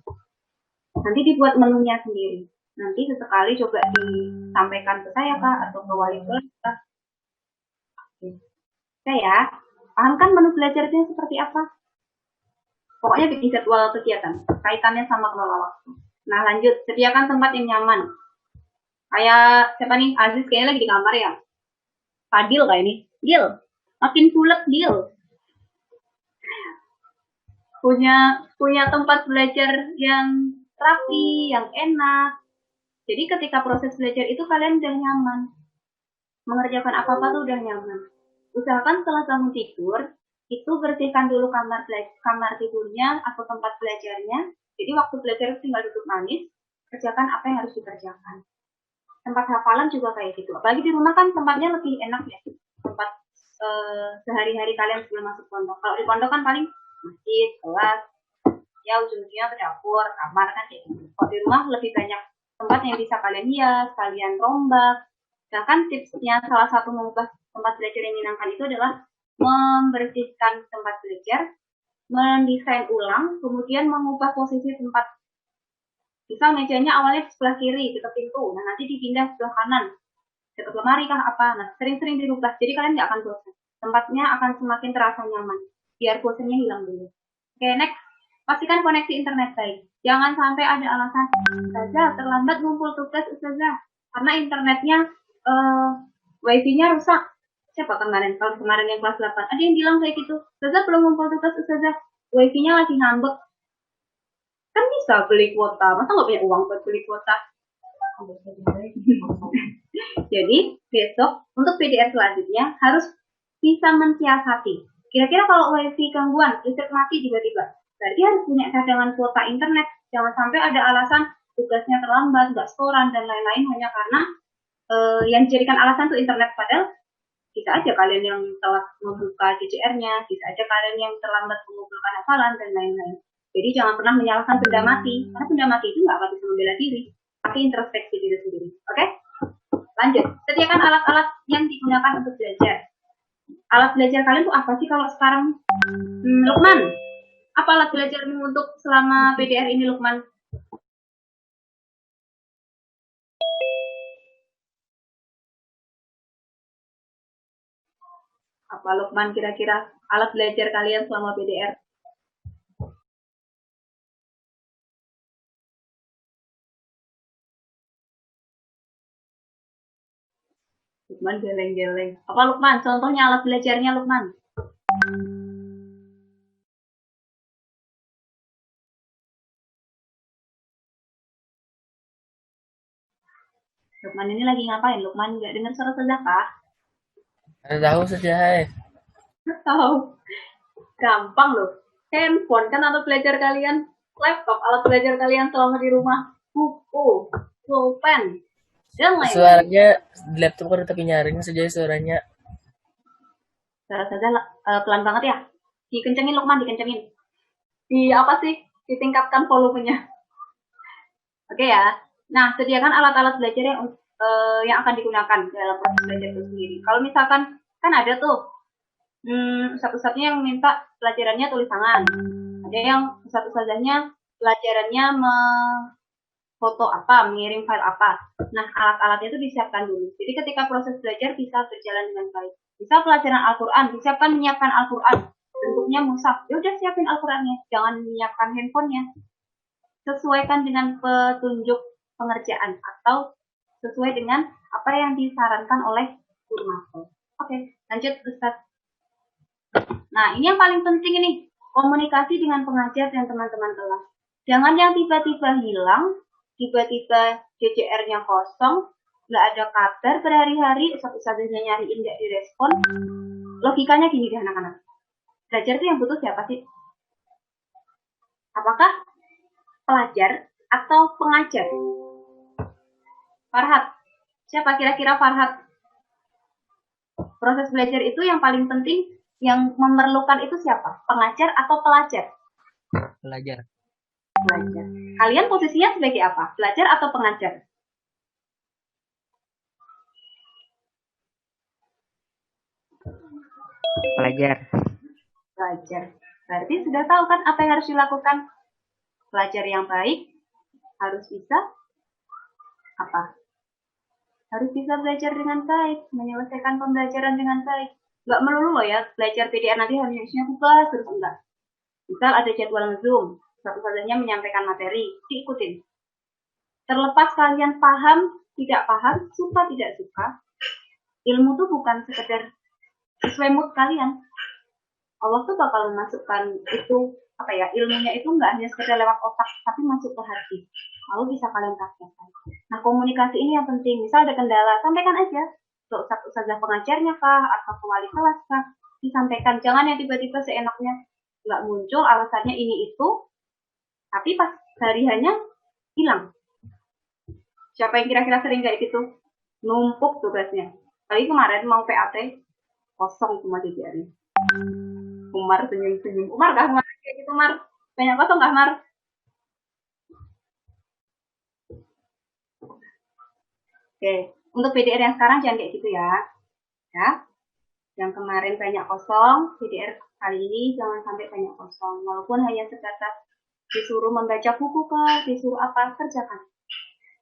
Nanti dibuat menunya sendiri. Nanti sesekali coba disampaikan ke saya Kak, atau ke wali kelas Kak. Oke ya, paham kan menu belajarnya seperti apa? Pokoknya bikin jadwal kegiatan, kaitannya sama kelola waktu. Nah lanjut, sediakan tempat yang nyaman. Kayak siapa nih? Aziz kayaknya lagi di kamar ya. Fadil kayak ini. Gil, makin bulat Gil. Punya tempat belajar yang rapi, yang enak. Jadi ketika proses belajar itu kalian udah nyaman. Mengerjakan apa-apa tuh udah nyaman. Usahakan setelah kamu tidur, itu bersihkan dulu kamar tidurnya atau tempat belajarnya. Jadi waktu belajar tinggal duduk manis, kerjakan apa yang harus dikerjakan. Tempat hafalan juga kayak gitu. Apalagi di rumah kan tempatnya lebih enak ya. Tempat sehari-hari kalian sebelum masuk pondok. Kalau di pondok kan paling masjid, kelas, ya ujung-ujungnya ke dapur, kamar kan kayak gitu. Kalau di rumah lebih banyak tempat yang bisa kalian hias, kalian rombak. Bahkan tipsnya salah satu mengubah tempat belajar yang menyenangkan itu adalah membersihkan tempat belajar, mendesain ulang, kemudian mengubah posisi tempat. Misal mejanya awalnya di sebelah kiri, dekat pintu, nah nanti dipindah sebelah kanan, dekat lemari kah apa, nah sering-sering dirubah, jadi kalian nggak akan bosan. Tempatnya akan semakin terasa nyaman, biar bosannya hilang dulu. Oke, next. Pastikan koneksi internet baik. Jangan sampai ada alasan, Ustazah, terlambat ngumpul tugas Ustazah, karena internetnya, wifi-nya rusak. Siapa kemarin? Kalau kemarin yang kelas 8, ada yang bilang kayak gitu, Ustazah belum ngumpul tugas Ustazah, wifi-nya lagi ngambek. Kan bisa beli kuota, masa nggak punya uang buat beli kuota? Jadi besok untuk PDR selanjutnya harus bisa mensiasati. Kira-kira kalau wifi gangguan, listrik mati tiba-tiba, berarti harus punya cadangan kuota internet. Jangan sampai ada alasan tugasnya terlambat, nggak setoran dan lain-lain hanya karena yang dijadikan alasan itu internet. Padahal bisa aja kalian yang telat membuka CCR-nya, bisa aja kalian yang terlambat mengumpulkan hafalan dan lain-lain. Jadi jangan pernah menyalahkan benda mati, karena benda mati itu nggak akan bisa membela diri, tapi introspeksi diri sendiri. Oke? Lanjut, sediakan alat-alat yang digunakan untuk belajar. Alat belajar kalian tuh apa sih kalau sekarang? Lukman, apa alat belajarmu untuk selama PDR ini Lukman? Apa Lukman kira-kira alat belajar kalian selama PDR? Lukman geleng-geleng. Apa Lukman? Contohnya alat belajarnya Lukman. Lukman ini lagi ngapain? Lukman nggak dengar suara Ustazah kah? Ada tahu saja, hai. Tahu. Gampang loh. Handphone kan alat belajar kalian. Laptop alat belajar kalian selama di rumah. Buku, pulpen, dan lain-lain. Suaranya di laptop kan tapi nyaring saja suaranya. Suara Ustazah pelan banget ya. Dikencengin Lukman, dikencengin. Apa sih? Ditingkatkan volumenya. Oke ya. Nah, sediakan alat-alat belajar yang akan digunakan dalam proses belajar itu sendiri. Kalau misalkan kan ada tuh satu-satunya yang minta pelajarannya tulis tangan. Ada yang satu-satunya pelajarannya foto apa, mengirim file apa. Nah, alat-alatnya itu disiapkan dulu. Jadi ketika proses belajar bisa berjalan dengan baik. Bisa pelajaran Al-Quran, disiapkan menyiapkan Al-Quran. Bentuknya mushaf. Ya udah siapin Al-Qurannya, jangan menyiapkan handphonenya. Sesuaikan dengan petunjuk pengerjaan atau sesuai dengan apa yang disarankan oleh guru matkul. Oke, lanjut Ustaz. Nah, ini yang paling penting ini, komunikasi dengan pengajar dan teman-teman kelas. Jangan yang tiba-tiba hilang, tiba-tiba CCR-nya kosong, nggak ada kabar berhari-hari, Ustazahnya nyariin nggak direspon. Logikanya gini deh anak-anak. Belajar itu yang butuh siapa sih? Apakah pelajar atau pengajar? Farhat, siapa kira-kira Farhat? Proses belajar itu yang paling penting, yang memerlukan itu siapa? Pengajar atau pelajar? Pelajar. Belajar. Kalian posisinya sebagai apa? Belajar atau pengajar? Pelajar. Belajar. Berarti sudah tahu kan apa yang harus dilakukan? Belajar yang baik harus bisa apa? Harus bisa belajar dengan baik, menyelesaikan pembelajaran dengan baik. Nggak melulu loh ya, belajar PDR nanti harusnya tugas, terus enggak. Misal ada jadwal Zoom, satu-satunya menyampaikan materi, diikutin. Terlepas kalian paham, tidak paham, suka, tidak suka, ilmu tuh bukan sekedar sesuai mood kalian. Allah tuh bakal memasukkan itu, apa ya, ilmunya itu nggak hanya sekedar lewat otak, tapi masuk ke hati. Lalu bisa kalian praktekkan. Nah, komunikasi ini yang penting. Misal ada kendala, sampaikan aja ke ustazah pengajarnya kah, atau ke wali kelas kah, disampaikan. Jangan yang tiba-tiba seenaknya nggak muncul, alasannya ini itu, tapi pas hariannya hilang. Siapa yang kira-kira sering kayak gitu? Numpuk tugasnya. Kali kemarin mau PAT, kosong cuma DPR-nya. Umar senyum-senyum. Umar kah kemarin kayak gitu, Mar? Banyak kosong kah, Mar? Oke, untuk PDR yang sekarang jangan kayak gitu ya. Ya. Yang kemarin banyak kosong, PDR kali ini jangan sampai banyak kosong. Walaupun hanya sebatas disuruh membaca buku kah, disuruh apa, kerjakan.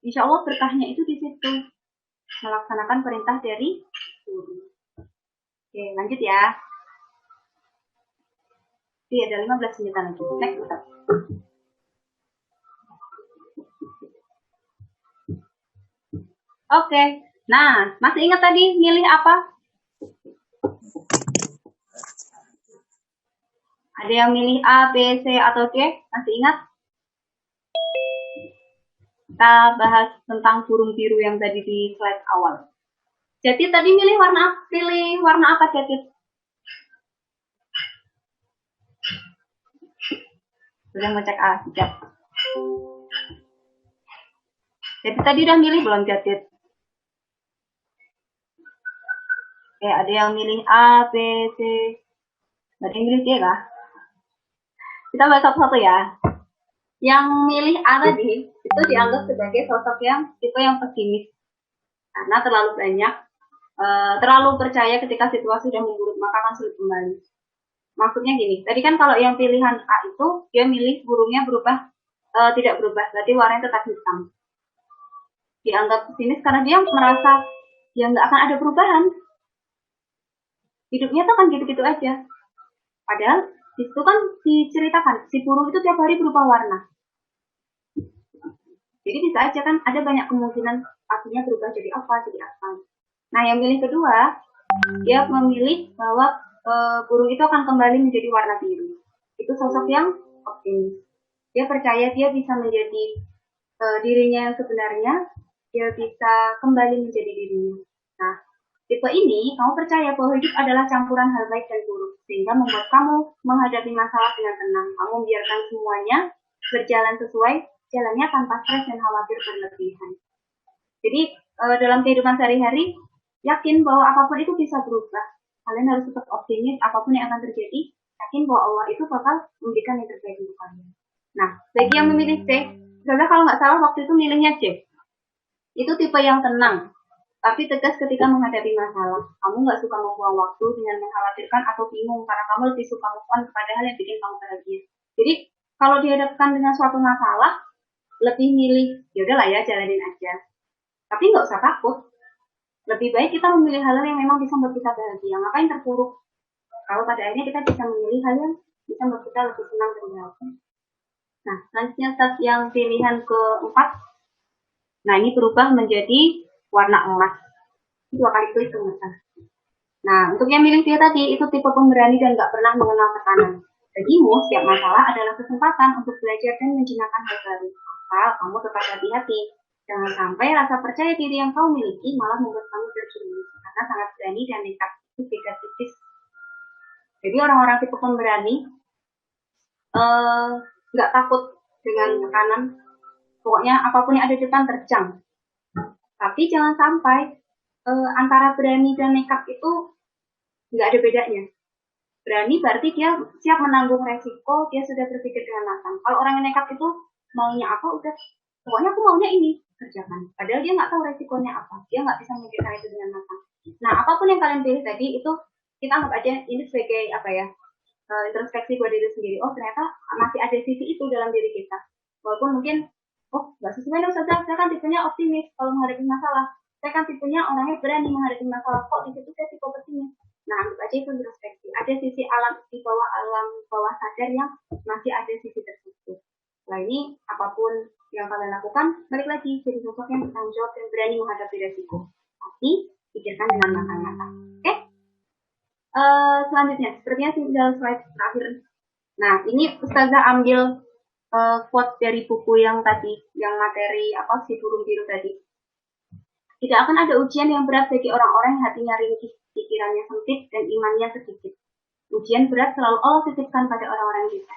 Insya Allah berkahnya itu di situ. Melaksanakan perintah dari guru. Oke, lanjut ya. Oke, ada 15 menit lagi. Next, Ustaz. Oke, nah, masih ingat tadi milih apa? Ada yang milih A, B, C, atau D? Masih ingat? Kita bahas tentang burung biru yang tadi di slide awal. Jadi tadi pilih warna apa, Jadi? Sudah ngecek A, siap. Jadi tadi udah milih belum, Jadid? Oke, ada yang milih A, B, C. Ada yang milih D kah? Kita bahas satu-satu ya. Yang milih A tadi itu dianggap sebagai sosok yang tipe yang pesimis. Karena terlalu percaya ketika situasi sudah memburuk, maka akan sulit kembali. Maksudnya gini, tadi kan kalau yang pilihan A itu, dia milih burungnya tidak berubah, berarti warnanya tetap hitam. Dianggap pesimis karena dia merasa ya nggak akan ada perubahan. Hidupnya tuh kan gitu-gitu aja. Padahal di situ kan diceritakan, si burung itu tiap hari berubah warna. Jadi bisa aja kan ada banyak kemungkinan artinya berubah jadi apa. Nah, yang milih kedua, dia memilih bahwa burung itu akan kembali menjadi warna biru. Itu sosok yang optimis. Dia percaya dia bisa menjadi dirinya yang sebenarnya, dia bisa kembali menjadi dirinya. Nah, tipe ini, kamu percaya bahwa hidup adalah campuran hal baik dan buruk, sehingga membuat kamu menghadapi masalah dengan tenang. Kamu biarkan semuanya berjalan sesuai jalannya tanpa stres dan khawatir berlebihan. Jadi, dalam kehidupan sehari-hari, yakin bahwa apapun itu bisa berubah. Kalian harus tetap optimis, apapun yang akan terjadi, yakin bahwa Allah itu bakal memberikan yang terbaik untuk kalian. Nah, bagi yang memilih C, Zaza kalau nggak salah waktu itu milihnya C. Itu tipe yang tenang, tapi tegas ketika menghadapi masalah. Kamu nggak suka membuang waktu dengan mengkhawatirkan atau bingung, karena kamu lebih suka move on kepada hal yang bikin kamu bahagia. Jadi, kalau dihadapkan dengan suatu masalah, lebih milih, yaudahlah ya, jalanin aja. Tapi nggak usah takut. Lebih baik kita memilih hal yang memang bisa membuat kita bahagia. Ngapain terpuruk? Kalau pada akhirnya kita bisa memilih hal yang bisa membuat kita lebih senang dan bahagia. Nah, selanjutnya yang pilihan keempat. Nah, ini berubah menjadi warna emas. 2 kali klik ke mata. Nah, untuk yang milih dia tadi, itu tipe pemberani dan gak pernah mengenal tekanan. Bagimu, setiap masalah adalah kesempatan untuk belajar dan menjinakkan hal baru. Asal kamu tetap hati-hati. Jangan sampai rasa percaya diri yang kamu miliki malah membuat kamu terjerumus. Karena sangat berani dan nekat itu beda tipis. Jadi orang-orang tipe pemberani gak takut dengan tekanan. Pokoknya apapun yang ada di depan terjang. Tapi jangan sampai antara berani dan nekat itu nggak ada bedanya. Berani berarti dia siap menanggung resiko, dia sudah berpikir dengan matang. Kalau orang yang nekat itu maunya apa udah, pokoknya aku maunya ini, kerjakan. Padahal dia nggak tahu resikonya apa, dia nggak bisa memikirkan itu dengan matang. Nah, apapun yang kalian pilih tadi itu kita anggap aja ini sebagai apa ya, introspeksi buat diri sendiri. Oh, ternyata masih ada sisi itu dalam diri kita. Walaupun mungkin, oh nggak sesuai dong saja, saya kan tipenya optimis kalau menghadapi masalah. Saya kan tipenya orangnya berani menghadapi masalah, kok di situ saya tipe pesimis. Nah, anggap aja itu introspeksi. Ada sisi alam di bawah alam bawah sadar yang masih ada sisi tersebut. Nah, ini apapun yang kalian lakukan, balik lagi jadi sosok yang bertanggung jawab dan berani menghadapi resiko. Tapi pikirkan dengan matang-matang. Oke? Selanjutnya, sepertinya tinggal slide terakhir. Nah, ini Ustazah ambil quote dari buku yang tadi, yang materi apa si burung biru tadi. Tidak akan ada ujian yang berat bagi orang-orang yang hatinya ringkih, pikirannya sempit, dan imannya sedikit. Ujian berat selalu Allah titipkan pada orang-orang kita.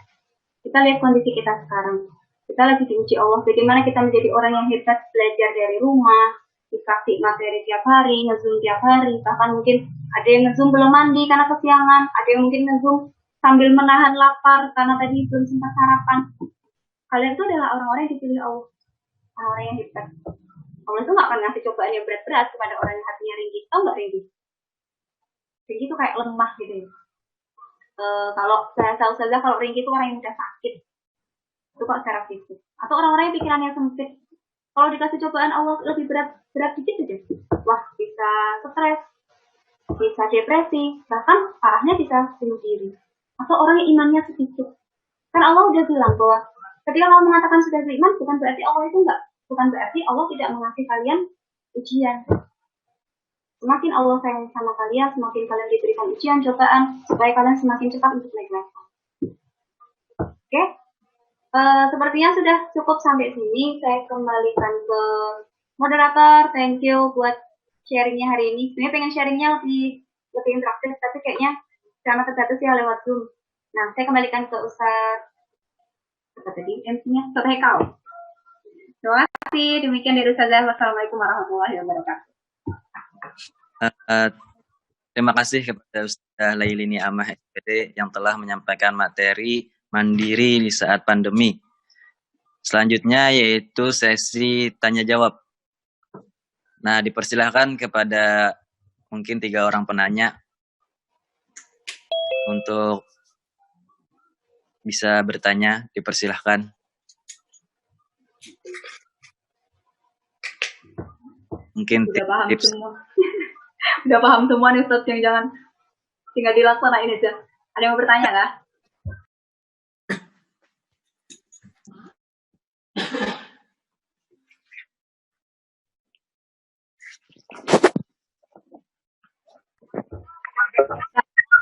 Kita lihat kondisi kita sekarang. Kita lagi diuji Allah. Bagaimana kita menjadi orang yang hebat, belajar dari rumah, dikasih materi tiap hari, nge-zoom tiap hari, bahkan mungkin ada yang nge-zoom belum mandi karena kesiangan, ada yang mungkin nge-zoom sambil menahan lapar karena tadi belum sempat sarapan. Kalian itu adalah orang-orang yang dipilih Allah, orang-orang yang hebat. Allah itu nggak akan ngasih cobaan yang berat-berat kepada orang yang hatinya ringkih. Tahu nggak ringkih? Ringkih itu kayak lemah gitu ya. Kalau saya tahu saja kalau ringkih itu orang yang mudah sakit. Itu kok secara fisik. Atau orang-orang yang pikirannya sempit. Kalau dikasih cobaan Allah lebih berat dikit aja. Wah, bisa stres, bisa depresi, bahkan parahnya bisa bunuh diri. Atau orang yang imannya sedikit. Kan Allah udah bilang bahwa ketika kamu mengatakan sudah beriman, bukan berarti Allah itu bukan berarti Allah tidak mengasih kalian ujian. Semakin Allah sayang sama kalian, semakin kalian diberikan ujian, cobaan, supaya kalian semakin cepat untuk naik level. Oke? Sepertinya sudah cukup sampai sini. Saya kembalikan ke moderator. Thank you buat sharingnya hari ini. Sebenarnya pengen sharingnya lebih interaktif, tapi kayaknya karena terbatas ya lewat Zoom. Nah, saya kembalikan ke Ustaz apa tadi? MC-nya Ustaz Hekal. Terima kasih. Demikian dari Ustazah. Wassalamualaikum warahmatullahi wabarakatuh. Terima kasih kepada Ustazah Lailini Amah SPD yang telah menyampaikan materi mandiri di saat pandemi. Selanjutnya yaitu sesi tanya jawab. Nah, dipersilahkan kepada mungkin 3 orang penanya untuk bisa bertanya, dipersilahkan. Mungkin udah paham tips. Semua. Udah paham semua nih Ustaz, yang jangan tinggal dilaksanain aja. Ada yang mau bertanya nggak?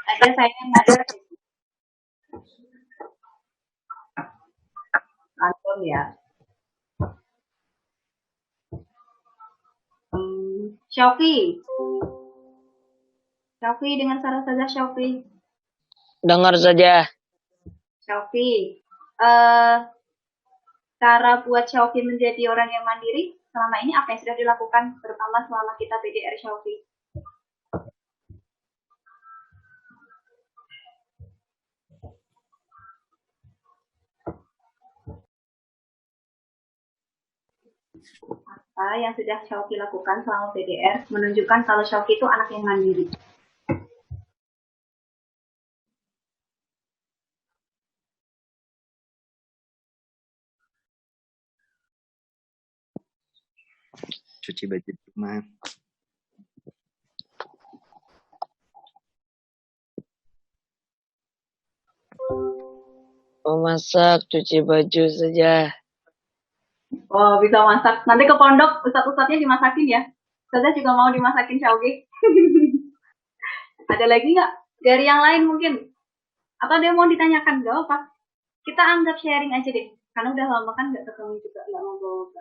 Ada saya yang ada. Langsung ya. Syauqi dengan salah saja Syauqi. Dengar saja. Syauqi, cara buat Syauqi menjadi orang yang mandiri selama ini apa yang sudah dilakukan, terutama selama kita PDR Syauqi? Apa yang sudah Syauqi lakukan selama PDR menunjukkan kalau Syauqi itu anak yang mandiri? Cuci baju di rumah. Memasak, cuci baju saja. Oh, bisa masak. Nanti ke pondok ustadz-ustadznya dimasakin ya. Ustadznya juga mau dimasakin Syauqi. Ada lagi nggak dari yang lain mungkin? Atau ada yang mau ditanyakan? Gak apa. Kita anggap sharing aja deh. Karena udah lama kan nggak ketemu juga, nggak ngobrol.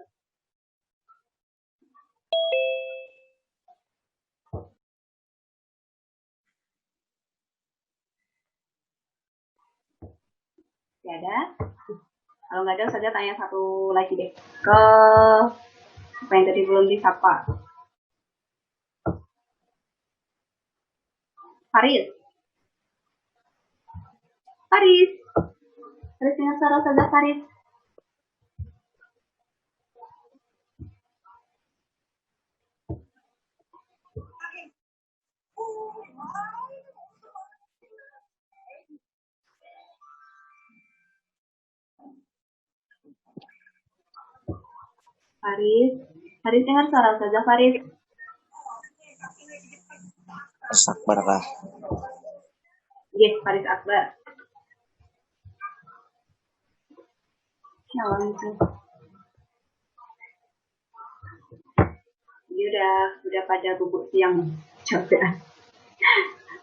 Gak ada? Kalau nggak ada, saja tanya satu lagi deh. Ke apa yang tadi belum disapa? Faris dengan suara saja Faris. Faris. Faris dengar suara Ustazah Faris. Akbar kah? Yes, Faris Akbar. Shalom. Dia udah pada bubuk siang coba.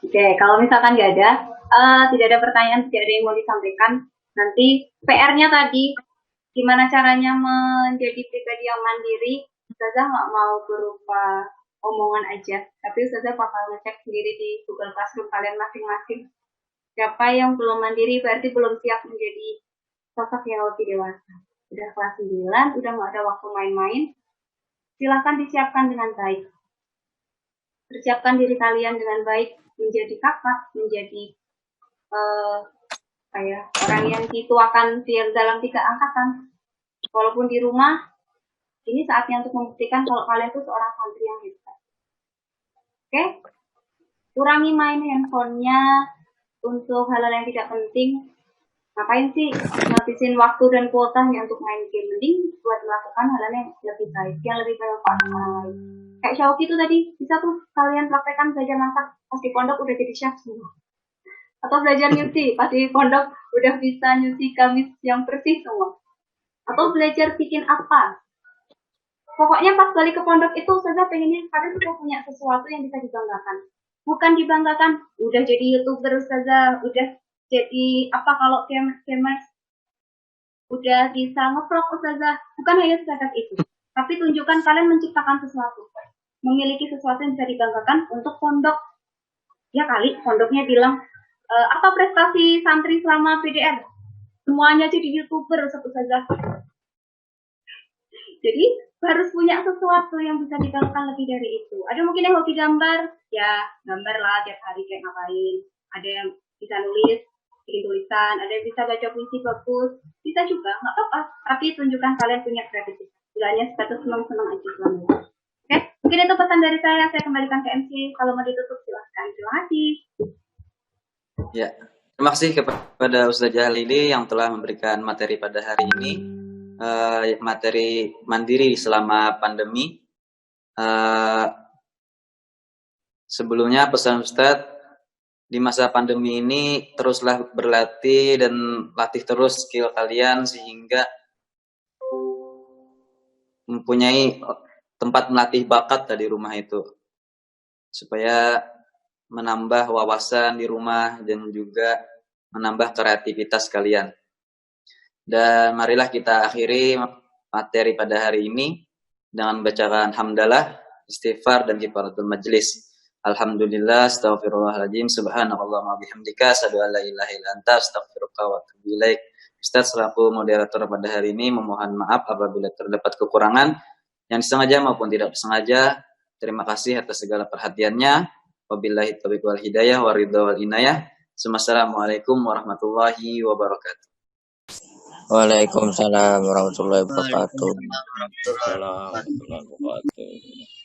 Oke, kalau misalkan nggak ada, tidak ada pertanyaan, tidak ada yang mau disampaikan, nanti PR-nya tadi, gimana caranya menjadi pribadi yang mandiri, Ustazah nggak mau berupa omongan aja, tapi Ustazah bakal ngecek sendiri di Google Classroom kalian masing-masing. Siapa yang belum mandiri berarti belum siap menjadi sosok yang lebih dewasa. Udah kelas 9, udah nggak ada waktu main-main, silakan disiapkan dengan baik. Persiapkan diri kalian dengan baik, menjadi kakak, menjadi orang yang dituakan dalam 3 angkatan. Walaupun di rumah, ini saatnya untuk membuktikan kalau kalian itu seorang santri yang hebat. Oke? Kurangi main handphonenya untuk hal-hal yang tidak penting. Ngapain sih ngabisin waktu dan kuotanya untuk main game? Mending buat melakukan hal-hal yang lebih baik, yang lebih bermanfaat. Kayak Syauki itu tadi, bisa tuh kalian praktekkan belajar masak, pas di pondok udah jadi chef semua. Atau belajar nyuci, pas di pondok udah bisa nyuci gamis yang bersih semua. Atau belajar bikin apa. Pokoknya pas balik ke pondok itu, Ustazah pengennya kalian sudah punya sesuatu yang bisa dibanggakan. Bukan dibanggakan, udah jadi YouTuber Ustazah, udah jadi apa kalau gamers, udah bisa nge-vlog Ustazah. Bukan hanya sebatas itu, tapi tunjukkan kalian menciptakan sesuatu. Memiliki sesuatu yang bisa dibanggakan untuk pondok. Ya kali, pondoknya bilang, apa prestasi santri selama PDR? Semuanya jadi YouTuber, Ustazah. Jadi, harus punya sesuatu yang bisa dibanggakan lebih dari itu. Ada mungkin yang hobi gambar, ya gambar lah tiap hari kayak ngapain. Ada yang bisa nulis, bikin tulisan, ada yang bisa baca puisi bagus, bisa juga, nggak apa-apa. Tapi tunjukkan kalian punya kreativitas. Bilangnya sebatas senang-senang aja selama. Oke, mungkin itu pesan dari saya kembalikan ke MC. Kalau mau ditutup silahkan. Terima kasih. Ya, terima kasih kepada Ustazah Lili yang telah memberikan materi pada hari ini. Materi mandiri selama pandemi. Sebelumnya pesan Ustadz, di masa pandemi ini teruslah berlatih dan latih terus skill kalian sehingga mempunyai tempat melatih bakat di rumah itu, supaya menambah wawasan di rumah dan juga menambah kreativitas kalian. Dan marilah kita akhiri materi pada hari ini dengan bacaan hamdalah, istighfar dan kifaratul majlis. Alhamdulillah, astaghfirullahaladzim, subhanallah wa bihamdika, asyhadu an la ilaha illa anta, astaghfiruka wa atubu ilaik. Ustaz selaku moderator pada hari ini memohon maaf apabila terdapat kekurangan yang disengaja maupun tidak disengaja. Terima kasih atas segala perhatiannya. Wabillahi taufiq wal hidayah wa ridha wal inayah. Assalamualaikum warahmatullahi wabarakatuh. Waalaikumsalam warahmatullahi wabarakatuh. Waalaikumsalam warahmatullahi wabarakatuh.